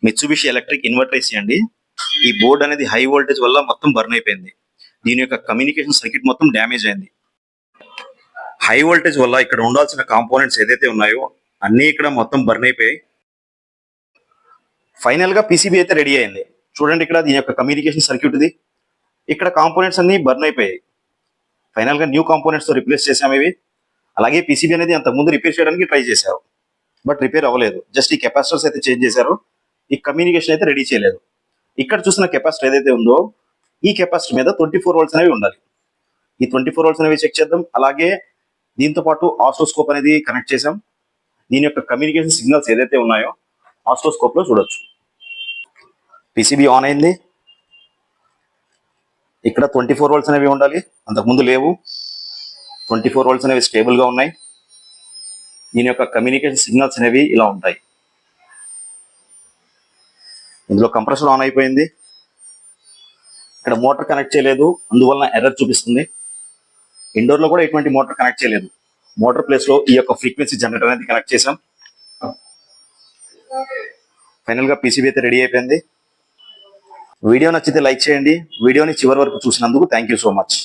Mitsubishi electric inverter AC అండి. ఈ board అనేది హై వోల్టేజ్ వల్ల మొత్తం బర్న్ అయిపోయింది. దీని యొక్క కమ్యూనికేషన్ సర్క్యూట్ మొత్తం డ్యామేజ్ అయింది. హై వోల్టేజ్ వల్ల ఇక్కడ ఉండాల్సిన కాంపోనెంట్స్ ఏదైతే ఉన్నాయో అన్ని ఇక్కడ మొత్తం బర్న్ అయిపోయాయి. ఫైనల్ గా పీసీబీ అయితే రెడీ అయింది. చూడండి ఇక్కడ దీని యొక్క కమ్యూనికేషన్ సర్క్యూట్ ఇది. ఇక్కడ కాంపోనెంట్స్ అన్ని బర్న్ అయిపోయాయి. ఫైనల్ గా న్యూ కాంపోనెంట్స్ తో రిప్లేస్ చేసాము ఇవి. అలాగే పీసీబీ అనేది అంతకుముందు రిపేర్ చేయడానికి ట్రై చేశారు, బట్ రిపేర్ అవ్వలేదు. జస్ట్ ఈ కెపాసిటర్స్ అయితే చేంజ్ చేశారు, ఈ కమ్యూనికేషన్ అయితే రెడీ చేయలేదు. ఇక్కడ చూసిన కెపాసిటర్ ఏదైతే ఉందో ఈ కెపాసిటర్ మీద 24 వోల్ట్స్ అనేవి ఉండాలి. ఈ 24 వోల్ట్స్ అనేవి చెక్ చేద్దాం. అలాగే దీంతో పాటు ఆస్ట్రోస్కోప్ అనేది కనెక్ట్ చేసాం. దీని యొక్క కమ్యూనికేషన్ సిగ్నల్స్ ఏదైతే ఉన్నాయో ఆస్ట్రోస్కోప్ లో చూడొచ్చు. పీసీబీ ఆన్ అయింది. ఇక్కడ 24 వోల్ట్స్ అనేవి ఉండాలి, అంతకుముందు లేవు. 24 వోల్ట్స్ అనేవి స్టేబుల్ గా ఉన్నాయి. దీని యొక్క కమ్యూనికేషన్ సిగ్నల్స్ అనేవి ఇలా ఉంటాయి. ఇందులో కంప్రెసర్ ఆన్ అయిపోయింది. ఇక్కడ మోటార్ కనెక్ట్ చేయలేదు, అందువలన ఎర్రర్ చూపిస్తుంది. ఇండోర్ లో కూడా ఎటువంటి మోటార్ కనెక్ట్ చేయలేదు. మోటార్ ప్లేస్ లో ఈ యొక్క ఫ్రీక్వెన్సీ జనరేటర్ అనేది కనెక్ట్ చేసాం. ఫైనల్ గా పీసీబీ అయితే రెడీ అయిపోయింది. వీడియో నచ్చితే లైక్ చేయండి. వీడియోని చివరి వరకు చూసినందుకు థ్యాంక్ యూ సో మచ్.